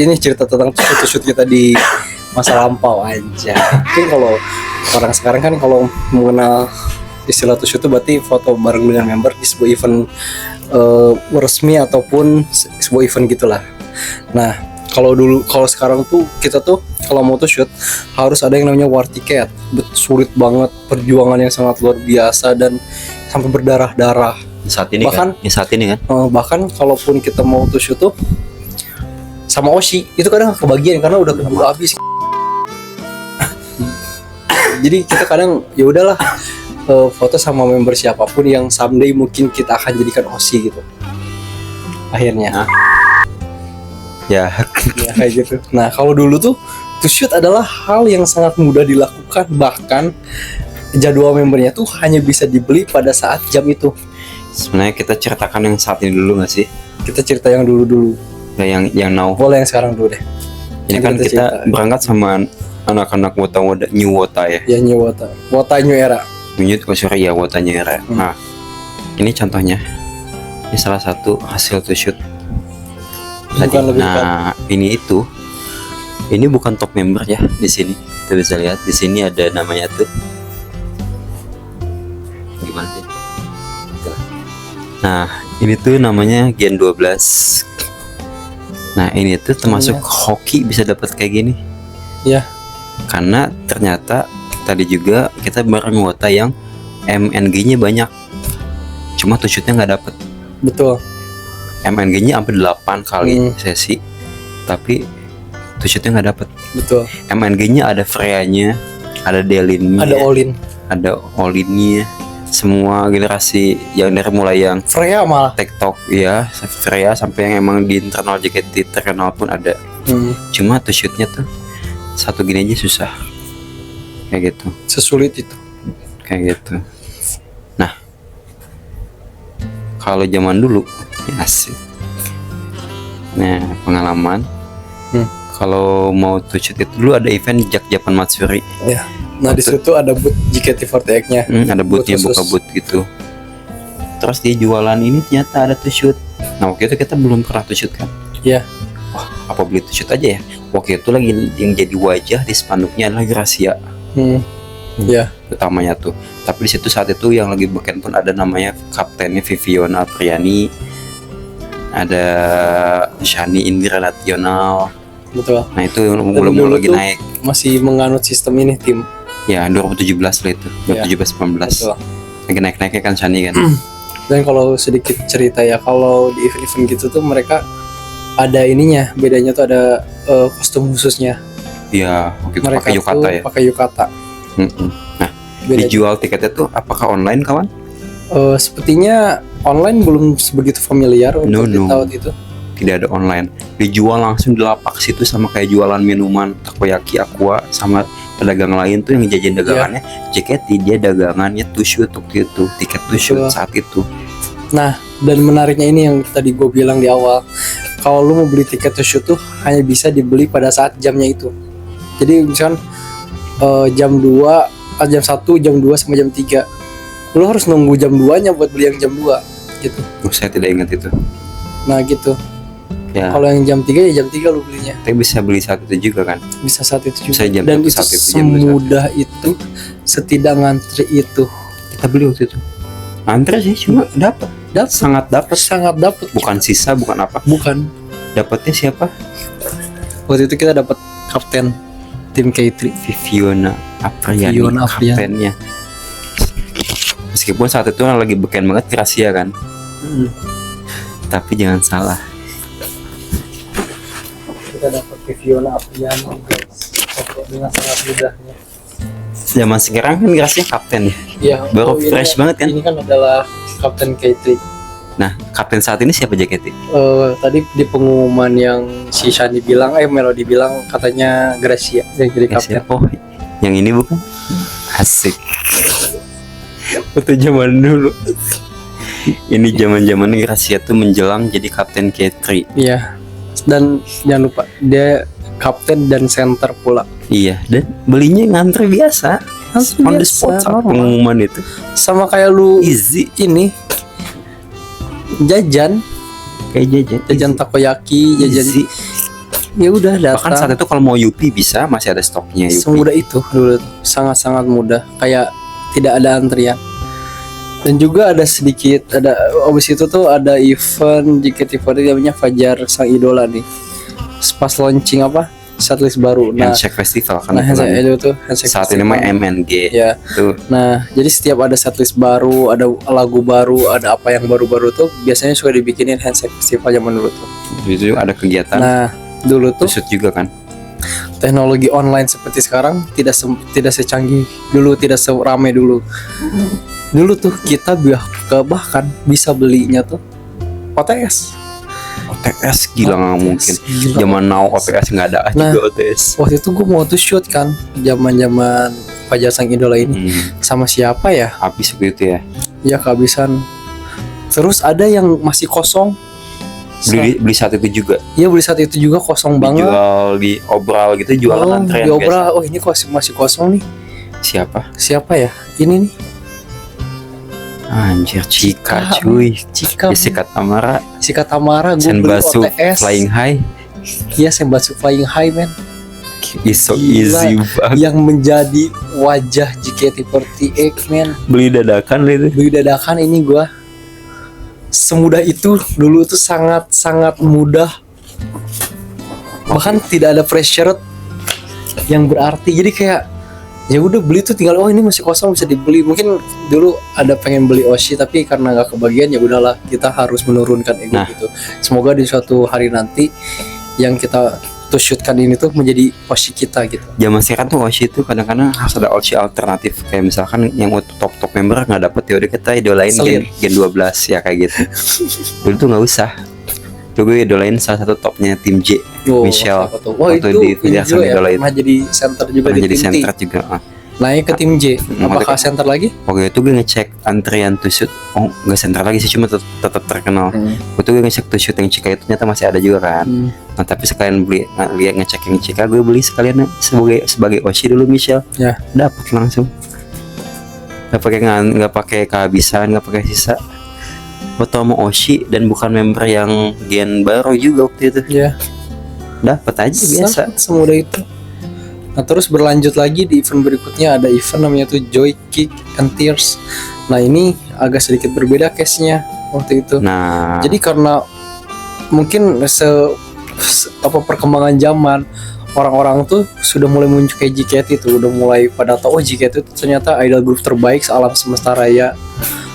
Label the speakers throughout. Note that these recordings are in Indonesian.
Speaker 1: Ini cerita tentang shoot kita di masa lampau aja. Mungkin kalau orang sekarang kan kalau mengenal istilah shoot itu berarti foto bareng dengan member di sebuah event resmi ataupun sebuah event gitulah. Nah, kalau sekarang tuh kita tuh kalau mau shoot harus ada yang namanya war ticket. Sulit banget, perjuangan yang sangat luar biasa dan sampai berdarah-darah.
Speaker 2: Saat ini
Speaker 1: bahkan
Speaker 2: kan?
Speaker 1: Bahkan kalaupun kita mau shoot tuh sama Oshi itu kadang kebagian karena udah keburu habis. Jadi kita kadang ya udahlah foto sama member siapapun yang someday mungkin kita akan jadikan Oshi gitu. Akhirnya.
Speaker 2: Ya
Speaker 1: kayak gitu. Nah, kalau dulu tuh to shoot adalah hal yang sangat mudah dilakukan, bahkan jadwal membernya tuh hanya bisa dibeli pada saat jam itu.
Speaker 2: Sebenarnya kita ceritakan yang saat ini dulu nggak sih?
Speaker 1: Kita cerita yang dulu.
Speaker 2: Yang now.
Speaker 1: Boleh yang sekarang dulu deh.
Speaker 2: Ini kan kita berangkat sama anak-anak Wota New Wota ya.
Speaker 1: Ya New Wota. Wota New Era.
Speaker 2: Wota New Era. Nah, ini contohnya. Ini salah satu hasil to shoot. Nah, ini bukan top member ya di sini. Kita bisa lihat di sini ada namanya tuh. Gimana sih? Nah, ini tuh namanya Gen 12. Nah, ini tuh termasuk hoki bisa dapat kayak gini.
Speaker 1: Ya.
Speaker 2: Karena ternyata tadi juga kita bareng Wota yang MNG-nya banyak. Cuma to shoot-nya nggak dapet.
Speaker 1: Betul.
Speaker 2: MNG-nya sampai 8 kali sesi. Tapi to shoot-nya nggak dapet.
Speaker 1: Betul.
Speaker 2: MNG-nya ada Freya-nya, ada Delin-nya, ada Olin-nya. Semua generasi yang dari mulai yang
Speaker 1: Freya malah
Speaker 2: TikTok ya, Freya sampai yang emang di internal JKT terkenal pun ada. Cuma tuh shootnya tuh satu gini aja susah kayak gitu,
Speaker 1: sesulit itu
Speaker 2: kayak gitu. Nah, kalau zaman dulu ya asik. Nah, pengalaman kalau mau tuh shoot itu dulu ada event Japan Matsuri
Speaker 1: ya. Nah, di situ ada booth JKT48-nya.
Speaker 2: Ada boothnya, buka booth gitu. Terus dia jualan ini ternyata ada to shoot. Nah, waktu itu kita belum pernah to shoot kan?
Speaker 1: Iya.
Speaker 2: Wah, apa beli to shoot aja ya? Waktu itu lagi yang jadi wajah di spanduknya adalah Gracia.
Speaker 1: Iya.
Speaker 2: Utamanya tuh. Tapi di situ saat itu yang lagi beken pun ada namanya kaptennya Viviana Apriani. Ada Shani Indira Nasional.
Speaker 1: Betul.
Speaker 2: Nah, itu belum lagi naik.
Speaker 1: Masih menganut sistem ini tim.
Speaker 2: Ya 2017 lah itu, 2017-19 lagi naik-naiknya kan Shani kan.
Speaker 1: Dan kalau sedikit cerita ya, kalau di event-event gitu tuh mereka ada ininya, bedanya tuh ada kostum khususnya.
Speaker 2: Iya, waktu itu
Speaker 1: mereka
Speaker 2: pakai yukata ya.
Speaker 1: Pakai yukata.
Speaker 2: Nah, dijual tiketnya tuh apakah online kawan?
Speaker 1: Sepertinya online belum sebegitu familiar untuk di tahun itu.
Speaker 2: Tidak ada online, dijual langsung di lapak situ sama kayak jualan minuman takoyaki, aqua sama pedagang lain tuh yang jajan dagangannya. JKT dia dagangannya to shoot waktu itu, tiket to shoot saat itu.
Speaker 1: Nah, dan menariknya ini yang tadi gue bilang di awal, kalau lu mau beli tiket to shoot tuh hanya bisa dibeli pada saat jamnya itu. Jadi misalkan jam 1, jam 2 sama jam 3 lu harus nunggu jam 2 nya buat beli yang jam 2 gitu.
Speaker 2: Saya tidak ingat itu.
Speaker 1: Nah gitu ya. Kalau yang jam 3 ya jam 3 lu belinya.
Speaker 2: Tapi bisa beli saat itu juga kan?
Speaker 1: Bisa saat itu juga.
Speaker 2: Bisa jam
Speaker 1: dan itu
Speaker 2: saat itu,
Speaker 1: semudah itu, setidak ngantri itu.
Speaker 2: Kita beli waktu itu. Antri sih cuma dapat. Sangat dapat. Bukan sisa, bukan apa.
Speaker 1: Bukan.
Speaker 2: Dapatnya siapa?
Speaker 1: Waktu itu kita dapat kapten tim K3
Speaker 2: Viviana Apriani, kaptennya. Meskipun saat itu lagi beken banget Gracia kan. Tapi jangan salah.
Speaker 1: Kita dapat Viviana Apriani dengan sangat mudahnya.
Speaker 2: Zaman sekarang kan Gracia kapten ya.
Speaker 1: Iya.
Speaker 2: Baru fresh banget kan.
Speaker 1: Ini kan adalah kapten K3.
Speaker 2: Nah, kapten saat ini siapa JKT?
Speaker 1: Tadi di pengumuman yang si Shani bilang, Melody bilang katanya Gracia yang jadi kapten.
Speaker 2: Oh, yang ini bukan? Asik. Waktu zaman dulu. Ini zaman-zaman Gracia tuh menjelang jadi kapten K3.
Speaker 1: Iya. Dan jangan lupa dia kapten dan center pula.
Speaker 2: Iya, dan belinya ngantri biasa. On the spot saat pengumuman itu.
Speaker 1: Sama kayak lu
Speaker 2: easy
Speaker 1: ini jajan
Speaker 2: kayak jajan
Speaker 1: takoyaki, jajan ya udah
Speaker 2: Bahkan saat
Speaker 1: datang.
Speaker 2: itu kalau mau Yupi bisa, masih ada stoknya Yupi.
Speaker 1: Semudah itu dulu tuh. Sangat-sangat mudah, kayak tidak ada antrian. Dan juga ada sedikit, ada abis itu tuh ada event JKT48 namanya Fajar Sang Idola nih. Pas launching setlist baru. Nah,
Speaker 2: Handshake Festival kan
Speaker 1: nah
Speaker 2: itu
Speaker 1: handshake
Speaker 2: kan.
Speaker 1: itu tuh handshake
Speaker 2: Saat ini
Speaker 1: festival.
Speaker 2: mah MNG.
Speaker 1: Ya.
Speaker 2: Tuh.
Speaker 1: Nah, jadi setiap ada setlist baru, ada lagu baru, ada apa yang baru-baru tuh biasanya suka dibikinin handshake festival zaman dulu tuh.
Speaker 2: Itu ada kegiatan.
Speaker 1: Nah, dulu tuh
Speaker 2: Shoot juga kan.
Speaker 1: teknologi online seperti sekarang tidak secanggih dulu, tidak seramai dulu. Dulu tuh kita bahkan bisa belinya tuh OTS.
Speaker 2: OTS gila nggak mungkin.
Speaker 1: Gila.
Speaker 2: Zaman now OTS nggak ada
Speaker 1: Nah.
Speaker 2: juga OTS.
Speaker 1: Waktu itu gue mau tuh shoot kan, zaman Fajar Sang Idola ini sama siapa ya?
Speaker 2: Habis begitu ya.
Speaker 1: Ya kehabisan. Terus ada yang masih kosong.
Speaker 2: Beli saat itu juga.
Speaker 1: Iya beli saat itu juga kosong banget.
Speaker 2: Dijual di obral gitu, jualan antrean
Speaker 1: diobral. Oh ini masih kosong nih.
Speaker 2: Siapa?
Speaker 1: Siapa ya? Ini nih.
Speaker 2: Anjir, Cika
Speaker 1: Cika,
Speaker 2: cuy.
Speaker 1: Cika.
Speaker 2: Jessica Tamara,
Speaker 1: Cika Tamara gue beli
Speaker 2: Senbasu
Speaker 1: OTS.
Speaker 2: Flying High.
Speaker 1: Iya Senbasu Flying High man.
Speaker 2: Is so
Speaker 1: Gila.
Speaker 2: easy banget.
Speaker 1: Yang menjadi wajah JKT48 man.
Speaker 2: Beli dadakan lah itu.
Speaker 1: Beli dadakan ini gue. Semudah itu dulu tuh sangat mudah. Bahkan tidak ada pressure yang berarti. Jadi kayak ya udah beli tuh tinggal ini masih kosong bisa dibeli. Mungkin dulu ada pengen beli Oshi tapi karena nggak kebagian ya udahlah kita harus menurunkan ego
Speaker 2: Nah.
Speaker 1: gitu. Semoga di suatu hari nanti yang kita shootkan ini tuh menjadi Oshi kita gitu.
Speaker 2: Zaman sekarang tuh Oshi itu kadang-kadang harus ada Oshi alternatif. Kayak misalkan yang top member nggak dapet, ya udah kita idolain
Speaker 1: Selir.
Speaker 2: gen 12 ya kayak gitu. Dulu tuh nggak usah. Dulu gue idolain salah satu topnya tim J,
Speaker 1: Oh,
Speaker 2: Michelle.
Speaker 1: apa tuh? Wah
Speaker 2: Waktu
Speaker 1: itu
Speaker 2: di
Speaker 1: ini
Speaker 2: Fajar Sang
Speaker 1: juga ya
Speaker 2: Idola itu.
Speaker 1: pernah jadi center juga
Speaker 2: Pernah
Speaker 1: di
Speaker 2: jadi
Speaker 1: tim T.
Speaker 2: center juga.
Speaker 1: Naik ke tim J. Apakah
Speaker 2: Waktu
Speaker 1: center lagi?
Speaker 2: itu gue ngecek antrian to shoot. Oh nggak center lagi sih, cuma tetap terkenal. Waktu gue ngecek to shoot yang Cika itu ternyata masih ada juga kan. Nah tapi sekalian beli, lihat ngecek yang Cika, gue beli sekalian sebagai Oshi dulu Michelle.
Speaker 1: Ya.
Speaker 2: Dapat langsung. Nggak pakai kehabisan, nggak pakai sisa. Foto sama Oshi dan bukan member yang gen baru juga waktu itu.
Speaker 1: Ya.
Speaker 2: Dapat aja biasa.
Speaker 1: Sangat semudah itu. Nah terus berlanjut lagi di event berikutnya ada event namanya tuh Joy Kick and Tears. Nah ini agak sedikit berbeda case-nya waktu itu.
Speaker 2: Nah,
Speaker 1: Jadi karena mungkin perkembangan zaman orang-orang tuh sudah mulai muncul kayak JKT tuh udah mulai pada tahu JKT itu ternyata idol group terbaik sealam semesta raya.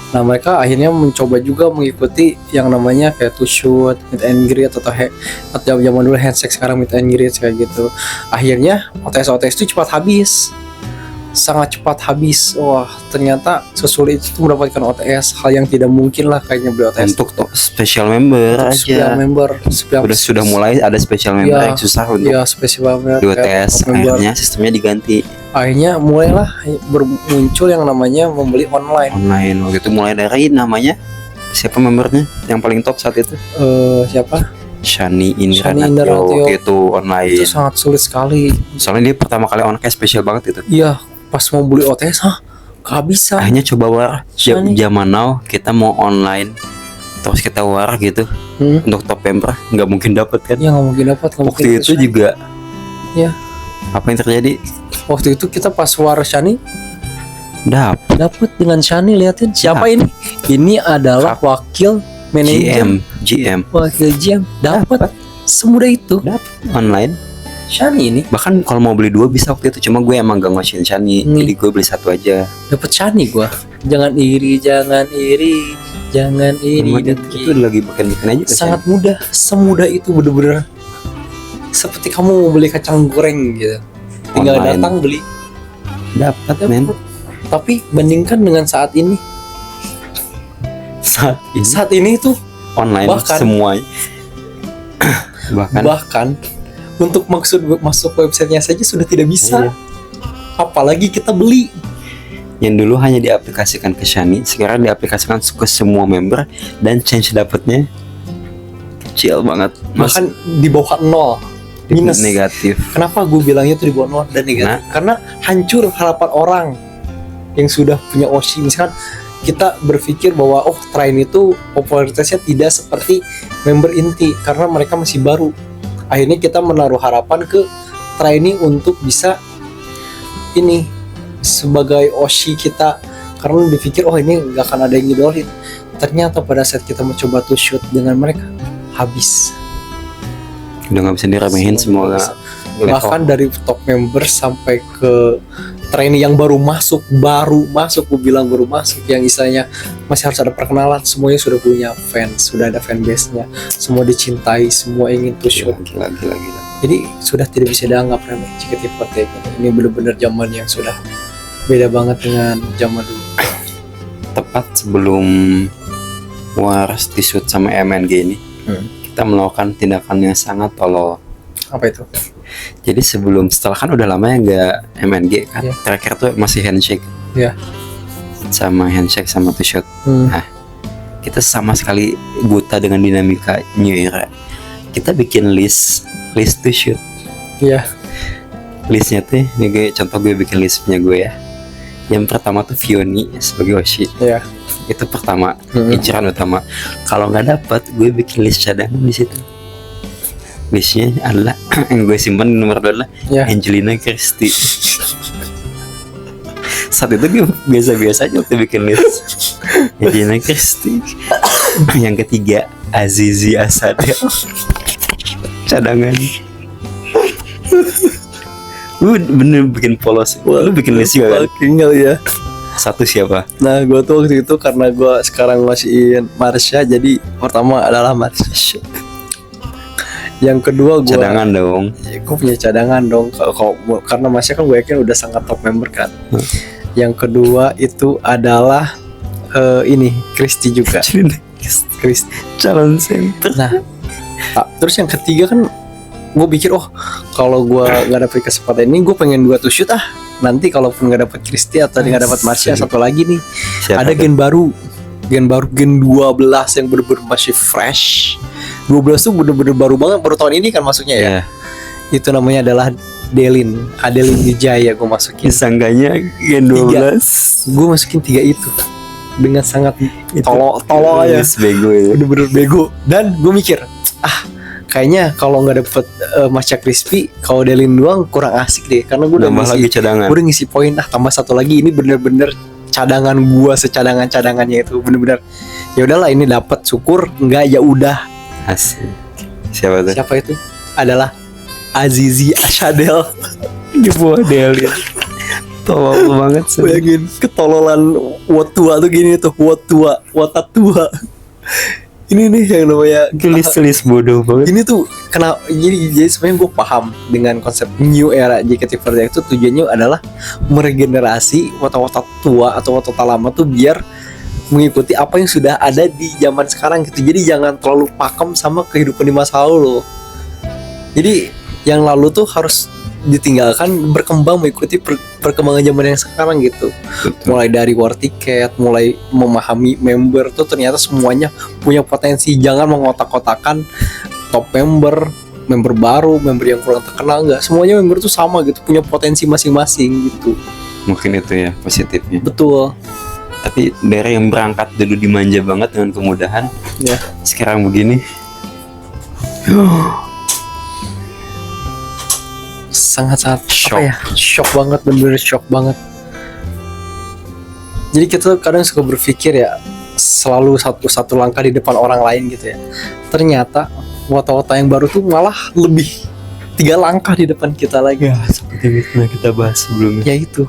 Speaker 1: Nah mereka akhirnya mencoba juga mengikuti yang namanya kayak to shoot, meet and greet atau zaman dulu handshake sekarang meet and greet kayak gitu. Akhirnya OTS itu cepat habis, sangat cepat habis. Wah ternyata sesulit itu mendapatkan OTS, hal yang tidak mungkin lah kayaknya beli OTS
Speaker 2: untuk special member aja. Sudah mulai ada special member
Speaker 1: Iya,
Speaker 2: yang susah untuk
Speaker 1: ya spesial member
Speaker 2: di
Speaker 1: kayak
Speaker 2: OTS.
Speaker 1: top member.
Speaker 2: Akhirnya sistemnya diganti
Speaker 1: Akhirnya mulailah muncul yang namanya membeli online.
Speaker 2: online. Waktu itu mulai dari namanya siapa membernya yang paling top saat itu?
Speaker 1: Siapa?
Speaker 2: Shani
Speaker 1: Shani
Speaker 2: Indra
Speaker 1: Indranatyo.
Speaker 2: waktu itu online.
Speaker 1: Itu sangat sulit sekali.
Speaker 2: Soalnya dia pertama kali online kayak spesial banget itu.
Speaker 1: Iya, pas mau beli OTS, kehabisan.
Speaker 2: Akhirnya coba war
Speaker 1: Shani.
Speaker 2: zaman now kita mau online terus kita war gitu untuk top member nggak mungkin dapat kan.
Speaker 1: Ya nggak mungkin dapat.
Speaker 2: Waktu itu juga
Speaker 1: ya.
Speaker 2: apa yang terjadi?
Speaker 1: Waktu itu kita pas war Shani
Speaker 2: Dapat
Speaker 1: dengan Shani, liatin siapa ini? Ini adalah wakil manajer,
Speaker 2: GM
Speaker 1: wakil GM. Dapat semudah itu.
Speaker 2: online.
Speaker 1: Shani ini
Speaker 2: Bahkan kalau mau beli 2 bisa waktu itu, cuma gue emang gak ngosin Shani, jadi gue beli 1 aja.
Speaker 1: dapat Shani gua. Jangan iri, jangan iri, jangan iri.
Speaker 2: Itu lagi bikin aja.
Speaker 1: Sangat mudah, semudah itu bener-bener seperti kamu mau beli kacang goreng gitu. Tinggal
Speaker 2: Online.
Speaker 1: datang beli.
Speaker 2: dapat men.
Speaker 1: Tapi bandingkan dengan saat ini. Saat ini tuh
Speaker 2: Online
Speaker 1: bahkan-
Speaker 2: semuanya.
Speaker 1: bahkan untuk masuk websitenya saja sudah tidak bisa.
Speaker 2: Iya.
Speaker 1: Apalagi kita beli.
Speaker 2: Yang dulu hanya diaplikasikan ke Shani, sekarang diaplikasikan ke semua member dan change dapatnya kecil banget.
Speaker 1: Bahkan di bawah 0. Minus.
Speaker 2: Negatif.
Speaker 1: Kenapa gue bilangnya tuh di bawah 0 dan negatif? Karena hancur harapan orang yang sudah punya Oshi. Misalkan kita berpikir bahwa Train itu popularitasnya tidak seperti member inti karena mereka masih baru. akhirnya kita menaruh harapan ke trainee untuk bisa ini sebagai Oshi kita, karena dipikir oh ini nggak akan ada yang ngidolin. Ternyata pada saat kita mencoba to shoot dengan mereka habis,
Speaker 2: Udah nggak bisa diremehin semua level.
Speaker 1: bahkan dari top member sampai ke trainee yang baru masuk, gue bilang baru masuk, yang istilahnya masih harus ada perkenalan, semuanya sudah punya fans, sudah ada fanbase-nya, semua dicintai, semua ingin to shoot.
Speaker 2: Gila.
Speaker 1: Jadi sudah tidak bisa dianggap remeh JKT48 ini benar-benar zaman yang sudah beda banget dengan zaman dulu.
Speaker 2: Tepat sebelum Waras di shoot sama MNG ini, kita melakukan tindakan yang sangat tolol.
Speaker 1: Apa itu?
Speaker 2: Jadi setelah kan udah lama ya nggak MNG kan,
Speaker 1: Iya.
Speaker 2: terakhir tuh masih handshake.
Speaker 1: Iya.
Speaker 2: Sama handshake sama to shoot. Nah, kita sama sekali buta dengan dinamika New Era. Kita bikin list to shoot.
Speaker 1: Iya.
Speaker 2: Listnya tuh, ini contoh gue bikin list punya gue ya. Yang pertama tuh Fioni sebagai Oshi.
Speaker 1: Iya.
Speaker 2: Itu pertama, inceran utama. Kalau nggak dapat, gue bikin list cadangan di situ. Listnya adalah yang gue simpan nomor 2 adalah
Speaker 1: Iya.
Speaker 2: Angelina Christie. Saat itu gue biasa-biasa aja waktu bikin list. Angelina Christie. Yang ketiga Azizi Asadel. Cadangan. Lu bener bikin polos. Lu bikin list juga kan?
Speaker 1: Tinggal ya.
Speaker 2: Satu siapa?
Speaker 1: Nah, gue tuh waktu itu karena gue sekarang masihin Marsha, jadi pertama adalah Marsha. Yang kedua gue
Speaker 2: Cadangan dong.
Speaker 1: gue punya cadangan dong. Karena Marsha kan gue yakin udah sangat top member kan. Yang kedua itu adalah ini Christy juga. Christy.
Speaker 2: Calon center.
Speaker 1: Nah, terus yang ketiga kan gue pikir kalau gue nggak dapet kesempatan ini, gue pengen 2 to shoot nanti kalaupun nggak dapet Christy atau nggak dapet Marsha, satu lagi nih
Speaker 2: Siapa
Speaker 1: ada
Speaker 2: tuh?
Speaker 1: gen baru gen 12 yang bener-bener masih fresh. 12 tuh bener-bener baru banget, baru tahun ini kan masuknya ya.
Speaker 2: Ya,
Speaker 1: Itu namanya adalah Adeline Wijaya. Gue masukin
Speaker 2: disangkanya Gen 12.
Speaker 1: gue masukin 3 itu dengan sangat tolol aja,
Speaker 2: List bego itu.
Speaker 1: bener-bener bego. Dan gue mikir kayaknya kalau nggak dapet Marsha Crispy, kalau Adeline doang kurang asik deh, karena gue udah
Speaker 2: Nambah lagi cadangan.
Speaker 1: gue udah ngisi poin. Tambah satu lagi, ini bener-bener cadangan gue secadangan-cadangannya itu bener-bener ya udahlah, ini dapat syukur, enggak ya udah.
Speaker 2: Asik. Siapa tuh?
Speaker 1: Siapa itu? Adalah Azizi Asadel.
Speaker 2: Di bawah Delin. Tolol banget sih.
Speaker 1: Bayangin ketololan Watua tuh gini tuh, Watatua. Ini nih yang namanya
Speaker 2: List bodoh banget.
Speaker 1: ini tuh kenapa, jadi sebenarnya gue paham dengan konsep new era JKT48 itu tujuannya adalah meregenerasi wata-wata tua atau wata lama tuh biar mengikuti apa yang sudah ada di zaman sekarang gitu. Jadi jangan terlalu pakem sama kehidupan di masa lalu. Jadi yang lalu tuh harus ditinggalkan, berkembang mengikuti perkembangan zaman yang sekarang gitu. Mulai dari war ticket, mulai memahami member tuh ternyata semuanya punya potensi. Jangan mengotak-kotakan top member baru, member yang kurang terkenal, enggak. Semuanya member tuh sama gitu, punya potensi masing-masing gitu.
Speaker 2: Mungkin itu ya positifnya.
Speaker 1: Betul.
Speaker 2: Tapi dari yang berangkat dulu dimanja banget dengan kemudahan,
Speaker 1: Ya.
Speaker 2: sekarang begini.
Speaker 1: Sangat-sangat
Speaker 2: Shock.
Speaker 1: apa ya? Shock banget, bener-bener shock banget. Jadi kita kadang suka berpikir ya, selalu satu langkah di depan orang lain gitu ya. Ternyata wata-wata yang baru tuh malah lebih 3 langkah di depan kita lagi.
Speaker 2: Ya, seperti yang pernah kita bahas sebelumnya.
Speaker 1: Ya itu.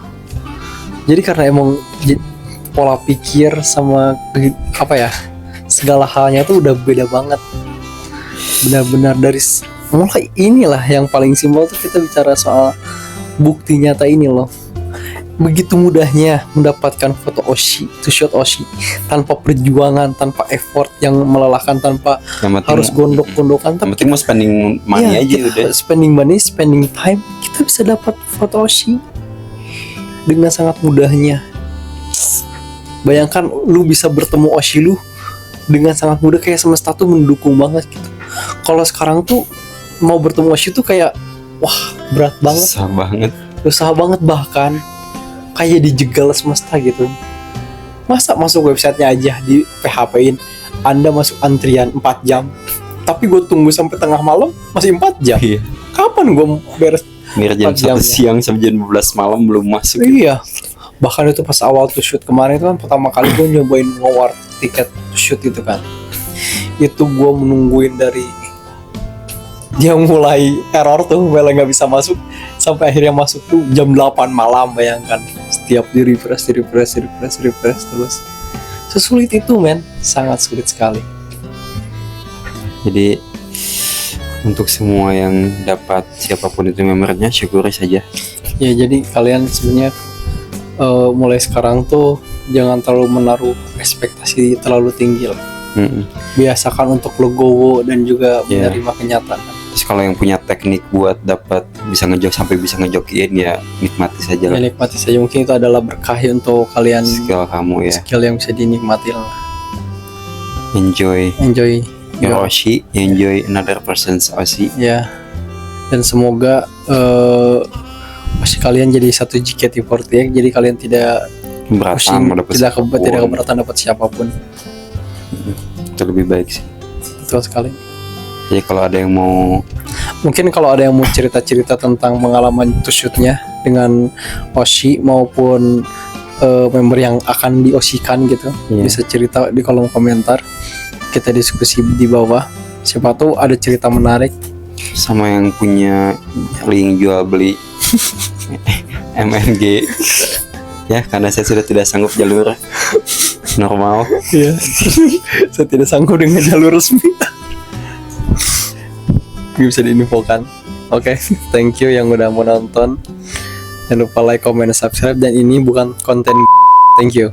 Speaker 1: Jadi karena emang pola pikir sama apa ya, segala halnya tuh udah beda banget. Benar-benar dari mulai inilah yang paling simpel tuh kita bicara soal bukti nyata ini loh. Begitu mudahnya mendapatkan foto Oshi, to shot Oshi tanpa perjuangan, tanpa effort yang melelahkan, tanpa harus gondok-gondokan,
Speaker 2: Yang penting mau spending money
Speaker 1: iya,
Speaker 2: aja
Speaker 1: kita
Speaker 2: udah.
Speaker 1: spending money, spending time, kita bisa dapat foto Oshi dengan sangat mudahnya. Bayangkan lu bisa bertemu Oshi lu dengan sangat mudah, kayak semesta tuh mendukung banget gitu. Kalau sekarang tuh mau bertemu Oshi tuh kayak wah berat banget, susah banget, bahkan kayak dijegal semesta gitu. Masa masuk websitenya aja di PHP-in, Anda masuk antrian 4 jam Tapi gue tunggu sampai tengah malam masih 4 jam.
Speaker 2: Iya.
Speaker 1: Kapan gue beres?
Speaker 2: Jam
Speaker 1: 4 jamnya.
Speaker 2: 1 siang sampai jam 12 malam belum masuk.
Speaker 1: Iya. Bahkan itu pas awal tuh shoot kemarin itu kan pertama kali gue nyobain ngewar tiket shoot itu kan. Itu gue menungguin dari dia mulai error tuh, malah nggak bisa masuk sampai akhirnya masuk tuh jam 8 malam. Bayangkan setiap di refresh terus. Sesulit itu men, sangat sulit sekali.
Speaker 2: Jadi untuk semua yang dapat siapapun itu membernya syukuri saja.
Speaker 1: Ya jadi kalian sebenarnya mulai sekarang tuh jangan terlalu menaruh ekspektasi terlalu tinggi lah. Biasakan untuk legowo dan juga
Speaker 2: Yeah.
Speaker 1: menerima kenyataan.
Speaker 2: Terus kalau yang punya teknik buat dapat bisa ngejok sampai bisa ngejokiin ya nikmati saja
Speaker 1: Ya
Speaker 2: lah.
Speaker 1: nikmati saja, mungkin itu adalah berkah untuk kalian,
Speaker 2: Skill kamu ya.
Speaker 1: skill yang bisa dinikmati lah.
Speaker 2: Enjoy
Speaker 1: Enjoy
Speaker 2: your
Speaker 1: ya.
Speaker 2: Oshi, enjoy another person's Oshi.
Speaker 1: Ya. Dan semoga Oshi kalian jadi satu JKT48, jadi kalian tidak
Speaker 2: Keberatan
Speaker 1: pusing,
Speaker 2: mendapat
Speaker 1: tidak
Speaker 2: siapapun.
Speaker 1: keberatan dapat siapapun.
Speaker 2: Itu lebih baik sih.
Speaker 1: Betul sekali.
Speaker 2: Jadi kalau ada yang mau
Speaker 1: Mungkin kalau ada yang mau cerita-cerita tentang pengalaman shootnya dengan Oshi maupun member yang akan diosikan gitu,
Speaker 2: Iya.
Speaker 1: bisa cerita di kolom komentar. Kita diskusi di bawah. Siapa tahu ada cerita menarik.
Speaker 2: sama yang punya link jual beli MNG ya, karena saya sudah tidak sanggup jalur normal.
Speaker 1: Iya. Saya tidak sanggup dengan jalur resmi. Bisa diinfokan. Oke, thank you yang udah mau nonton. Jangan lupa like, comment, subscribe, dan ini bukan konten. Thank you.